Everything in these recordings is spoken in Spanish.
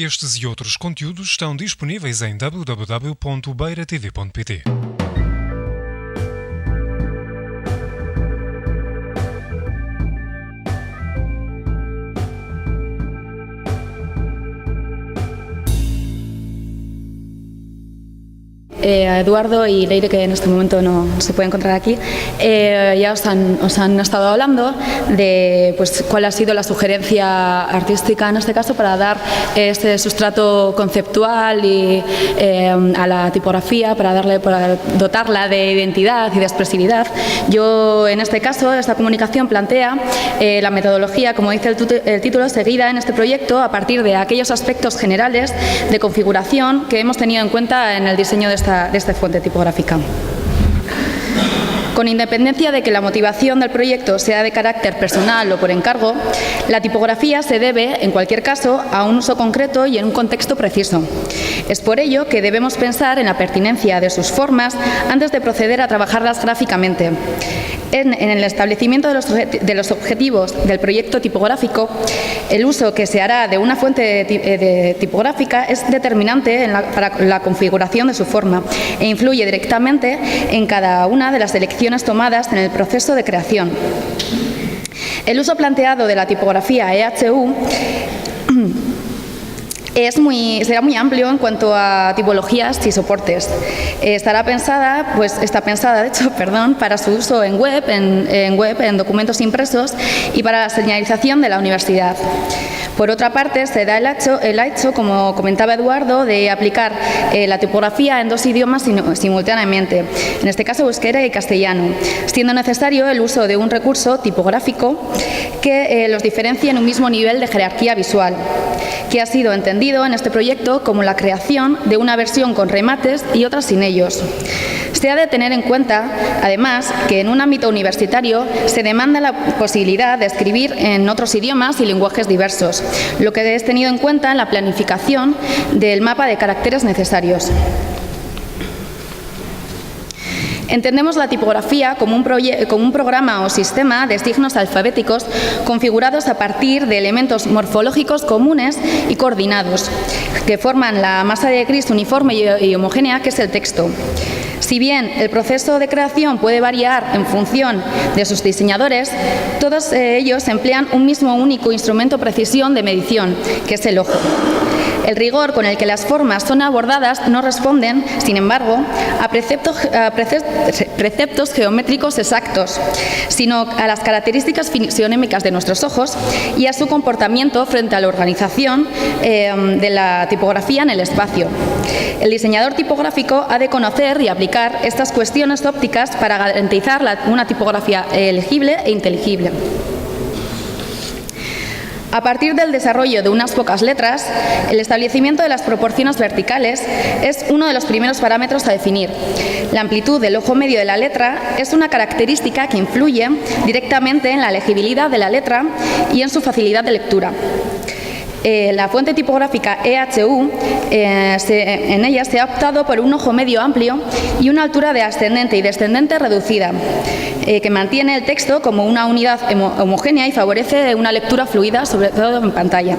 Estes e outros conteúdos estão disponíveis em www.beiratv.pt. Eduardo y Leire, que en este momento no se puede encontrar aquí, ya os han estado hablando de cuál ha sido la sugerencia artística en este caso para dar este sustrato conceptual y a la tipografía, para dotarla de identidad y de expresividad. Yo, en este caso, esta comunicación plantea la metodología, como dice el título, seguida en este proyecto a partir de aquellos aspectos generales de configuración que hemos tenido en cuenta en el diseño de esta fuente tipográfica. Con independencia de que la motivación del proyecto sea de carácter personal o por encargo, la tipografía se debe, en cualquier caso, a un uso concreto y en un contexto preciso. Es por ello que debemos pensar en la pertinencia de sus formas antes de proceder a trabajarlas gráficamente. En el establecimiento de los objetivos del proyecto tipográfico, el uso que se hará de una fuente tipográfica es determinante para la configuración de su forma e influye directamente en cada una de las elecciones tomadas en el proceso de creación. El uso planteado de la tipografía EHU será muy amplio en cuanto a tipologías y soportes. Está pensada, de hecho, para su uso en web, en documentos impresos y para la señalización de la universidad. Por otra parte, se da el hecho, como comentaba Eduardo, de aplicar la tipografía en dos idiomas simultáneamente, en este caso euskera y castellano, siendo necesario el uso de un recurso tipográfico que los diferencie en un mismo nivel de jerarquía visual, que ha sido entendido en este proyecto como la creación de una versión con remates y otras sin ellos. Se ha de tener en cuenta, además, que en un ámbito universitario se demanda la posibilidad de escribir en otros idiomas y lenguajes diversos, lo que es tenido en cuenta en la planificación del mapa de caracteres necesarios. Entendemos la tipografía como un programa o sistema de signos alfabéticos configurados a partir de elementos morfológicos comunes y coordinados, que forman la masa de gris uniforme y homogénea que es el texto. Si bien el proceso de creación puede variar en función de sus diseñadores, todos ellos emplean un mismo único instrumento de precisión de medición, que es el ojo. El rigor con el que las formas son abordadas no responden, sin embargo, a preceptos geométricos exactos, sino a las características fisionémicas de nuestros ojos y a su comportamiento frente a la organización de la tipografía en el espacio. El diseñador tipográfico ha de conocer y aplicar estas cuestiones ópticas para garantizar una tipografía legible e inteligible. A partir del desarrollo de unas pocas letras, el establecimiento de las proporciones verticales es uno de los primeros parámetros a definir. La amplitud del ojo medio de la letra es una característica que influye directamente en la legibilidad de la letra y en su facilidad de lectura. La fuente tipográfica EHU, en ella se ha optado por un ojo medio amplio y una altura de ascendente y descendente reducida, que mantiene el texto como una unidad homogénea y favorece una lectura fluida, sobre todo en pantalla.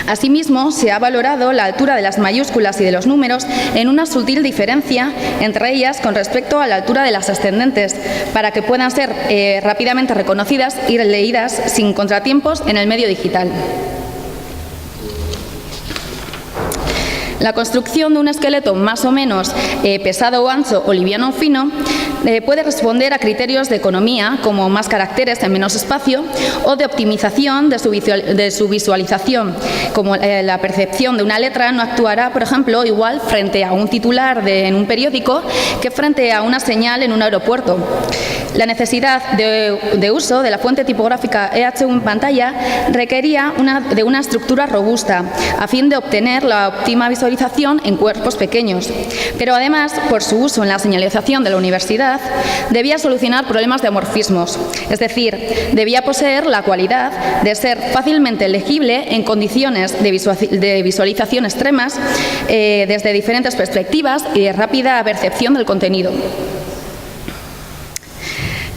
Asimismo, se ha valorado la altura de las mayúsculas y de los números en una sutil diferencia entre ellas con respecto a la altura de las ascendentes, para que puedan ser rápidamente reconocidas y leídas sin contratiempos en el medio digital. La construcción de un esqueleto más o menos pesado o ancho o liviano o fino puede responder a criterios de economía, como más caracteres en menos espacio, o de optimización de su visualización, como la percepción de una letra no actuará, por ejemplo, igual frente a un titular en un periódico que frente a una señal en un aeropuerto. La necesidad de uso de la fuente tipográfica EHU en pantalla requería de una estructura robusta, a fin de obtener la óptima visualización en cuerpos pequeños, pero además, por su uso en la señalización de la universidad, debía solucionar problemas de amorfismos, es decir, debía poseer la cualidad de ser fácilmente legible en condiciones de visualización extremas desde diferentes perspectivas y de rápida percepción del contenido.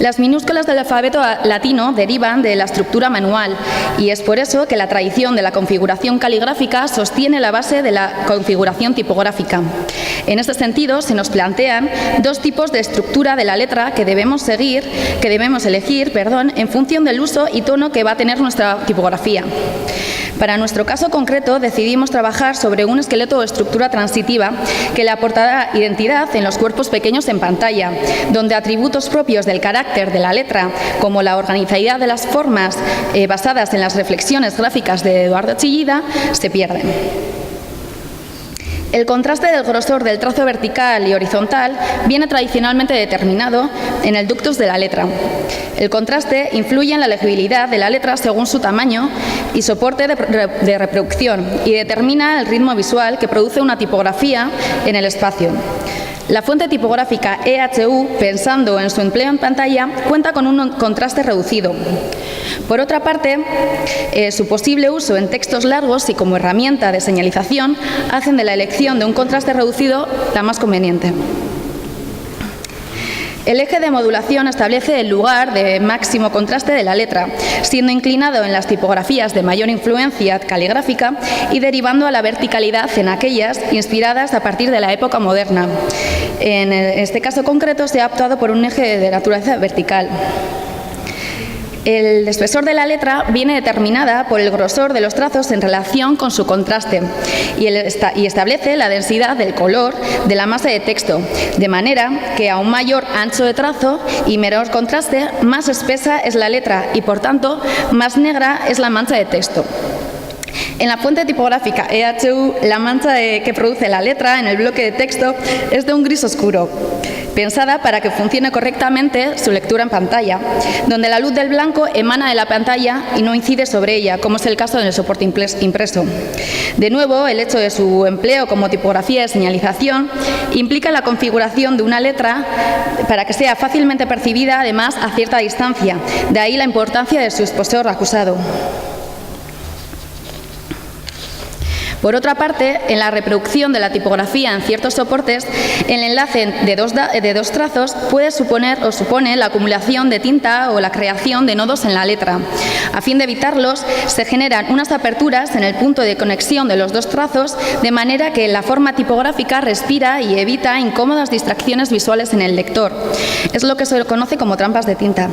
Las minúsculas del alfabeto latino derivan de la estructura manual y es por eso que la tradición de la configuración caligráfica sostiene la base de la configuración tipográfica. En este sentido, se nos plantean dos tipos de estructura de la letra que debemos elegir, en función del uso y tono que va a tener nuestra tipografía. Para nuestro caso concreto, decidimos trabajar sobre un esqueleto o estructura transitiva que le aportará identidad en los cuerpos pequeños en pantalla, donde atributos propios del carácter de la letra, como la organicidad de las formas basadas en las reflexiones gráficas de Eduardo Chillida, se pierden. El contraste del grosor del trazo vertical y horizontal viene tradicionalmente determinado en el ductus de la letra. El contraste influye en la legibilidad de la letra según su tamaño y soporte de reproducción y determina el ritmo visual que produce una tipografía en el espacio. La fuente tipográfica EHU, pensando en su empleo en pantalla, cuenta con un contraste reducido. Por otra parte, su posible uso en textos largos y como herramienta de señalización hacen de la elección de un contraste reducido la más conveniente. El eje de modulación establece el lugar de máximo contraste de la letra, siendo inclinado en las tipografías de mayor influencia caligráfica y derivando a la verticalidad en aquellas inspiradas a partir de la época moderna. En este caso concreto se ha optado por un eje de naturaleza vertical. El espesor de la letra viene determinada por el grosor de los trazos en relación con su contraste y establece la densidad del color de la masa de texto, de manera que a un mayor ancho de trazo y menor contraste, más espesa es la letra y, por tanto, más negra es la mancha de texto. En la fuente tipográfica EHU, la mancha que produce la letra en el bloque de texto es de un gris oscuro, pensada para que funcione correctamente su lectura en pantalla, donde la luz del blanco emana de la pantalla y no incide sobre ella, como es el caso en el soporte impreso. De nuevo, el hecho de su empleo como tipografía de señalización implica la configuración de una letra para que sea fácilmente percibida, además, a cierta distancia. De ahí la importancia de su espesor acusado. Por otra parte, en la reproducción de la tipografía en ciertos soportes, el enlace de dos trazos puede suponer o supone la acumulación de tinta o la creación de nodos en la letra. A fin de evitarlos, se generan unas aperturas en el punto de conexión de los dos trazos, de manera que la forma tipográfica respira y evita incómodas distracciones visuales en el lector. Es lo que se conoce como trampas de tinta.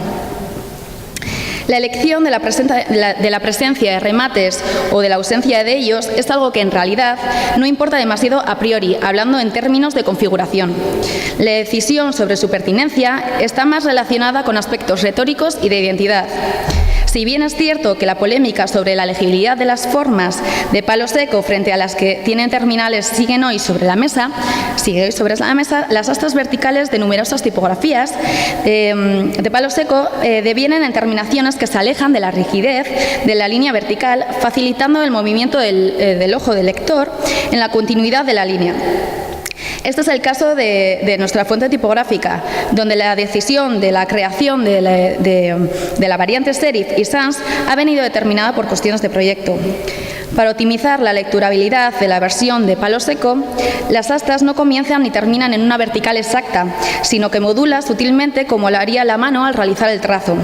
La elección de la presencia de remates o de la ausencia de ellos es algo que en realidad no importa demasiado a priori, hablando en términos de configuración. La decisión sobre su pertinencia está más relacionada con aspectos retóricos y de identidad. Si bien es cierto que la polémica sobre la legibilidad de las formas de palo seco frente a las que tienen terminales sigue hoy sobre la mesa, las astas verticales de numerosas tipografías de palo seco devienen en terminaciones que se alejan de la rigidez de la línea vertical, facilitando el movimiento del ojo del lector en la continuidad de la línea. Este es el caso de nuestra fuente tipográfica, donde la decisión de la creación de la variante serif y sans ha venido determinada por cuestiones de proyecto. Para optimizar la lecturabilidad de la versión de palo seco, las astas no comienzan ni terminan en una vertical exacta, sino que modula sutilmente como lo haría la mano al realizar el trazo,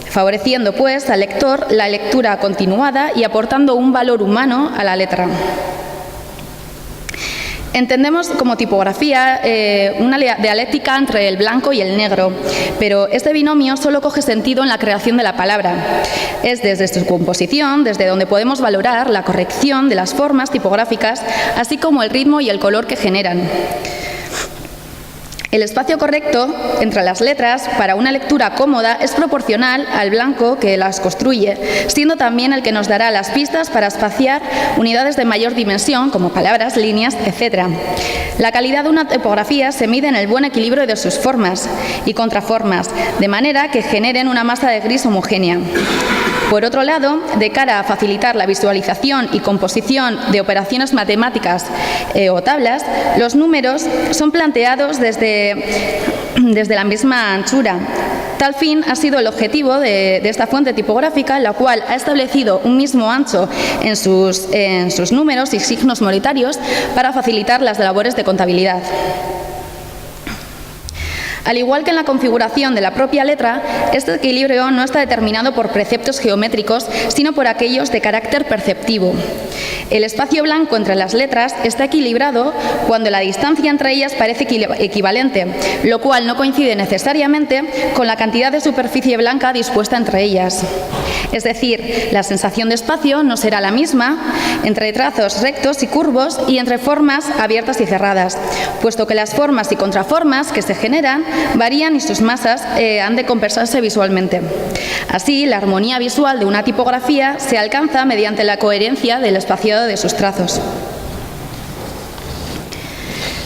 favoreciendo pues al lector la lectura continuada y aportando un valor humano a la letra. Entendemos como tipografía una dialéctica entre el blanco y el negro, pero este binomio solo coge sentido en la creación de la palabra. Es desde su composición, desde donde podemos valorar la corrección de las formas tipográficas, así como el ritmo y el color que generan. El espacio correcto entre las letras para una lectura cómoda es proporcional al blanco que las construye, siendo también el que nos dará las pistas para espaciar unidades de mayor dimensión, como palabras, líneas, etc. La calidad de una tipografía se mide en el buen equilibrio de sus formas y contraformas, de manera que generen una masa de gris homogénea. Por otro lado, de cara a facilitar la visualización y composición de operaciones matemáticas o tablas, los números son planteados desde la misma anchura. Tal fin ha sido el objetivo de esta fuente tipográfica, la cual ha establecido un mismo ancho en sus números y signos monetarios para facilitar las labores de contabilidad. Al igual que en la configuración de la propia letra, este equilibrio no está determinado por preceptos geométricos, sino por aquellos de carácter perceptivo. El espacio blanco entre las letras está equilibrado cuando la distancia entre ellas parece equivalente, lo cual no coincide necesariamente con la cantidad de superficie blanca dispuesta entre ellas. Es decir, la sensación de espacio no será la misma entre trazos rectos y curvos y entre formas abiertas y cerradas, puesto que las formas y contraformas que se generan varían y sus masas han de compensarse visualmente. Así, la armonía visual de una tipografía se alcanza mediante la coherencia del espaciado de sus trazos.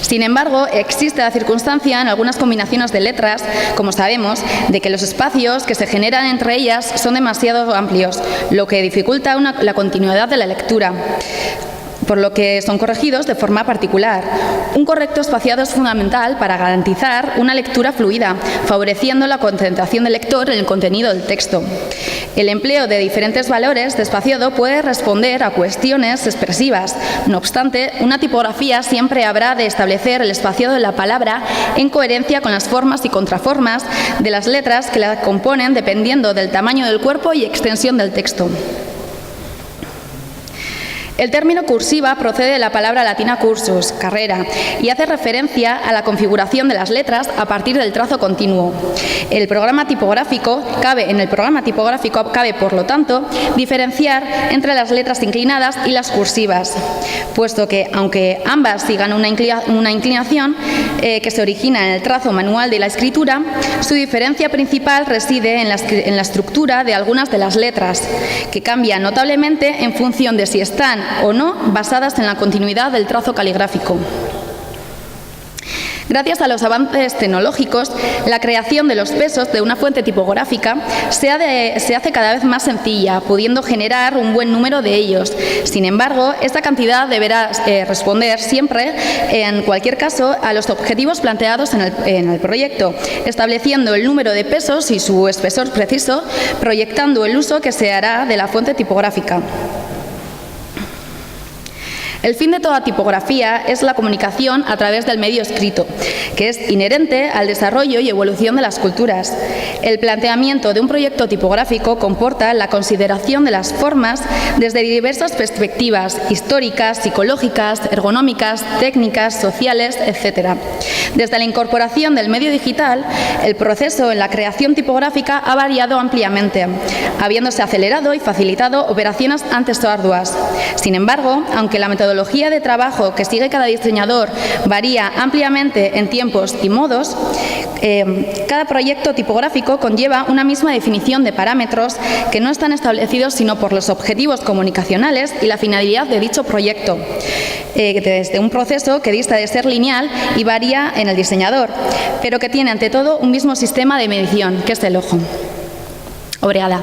Sin embargo, existe la circunstancia en algunas combinaciones de letras, como sabemos, de que los espacios que se generan entre ellas son demasiado amplios, lo que dificulta la continuidad de la lectura, por lo que son corregidos de forma particular. Un correcto espaciado es fundamental para garantizar una lectura fluida, favoreciendo la concentración del lector en el contenido del texto. El empleo de diferentes valores de espaciado puede responder a cuestiones expresivas. No obstante, una tipografía siempre habrá de establecer el espaciado de la palabra en coherencia con las formas y contraformas de las letras que la componen, dependiendo del tamaño del cuerpo y extensión del texto. El término cursiva procede de la palabra latina cursus, carrera, y hace referencia a la configuración de las letras a partir del trazo continuo. En el programa tipográfico cabe, por lo tanto, diferenciar entre las letras inclinadas y las cursivas, puesto que, aunque ambas sigan una inclinación que se origina en el trazo manual de la escritura, su diferencia principal reside en la estructura de algunas de las letras, que cambian notablemente en función de si están o no basadas en la continuidad del trazo caligráfico. Gracias a los avances tecnológicos, la creación de los pesos de una fuente tipográfica se hace cada vez más sencilla, pudiendo generar un buen número de ellos. Sin embargo, esta cantidad deberá responder siempre, en cualquier caso, a los objetivos planteados en el proyecto, estableciendo el número de pesos y su espesor preciso, proyectando el uso que se hará de la fuente tipográfica. El fin de toda tipografía es la comunicación a través del medio escrito, que es inherente al desarrollo y evolución de las culturas. El planteamiento de un proyecto tipográfico comporta la consideración de las formas desde diversas perspectivas históricas, psicológicas, ergonómicas, técnicas, sociales, etc. Desde la incorporación del medio digital, el proceso en la creación tipográfica ha variado ampliamente, habiéndose acelerado y facilitado operaciones antes arduas. Sin embargo, aunque la metodología de trabajo que sigue cada diseñador varía ampliamente en tiempos y modos, cada proyecto tipográfico conlleva una misma definición de parámetros que no están establecidos sino por los objetivos comunicacionales y la finalidad de dicho proyecto, desde un proceso que dista de ser lineal y varía en el diseñador, pero que tiene ante todo un mismo sistema de medición, que es el ojo. Obrigada.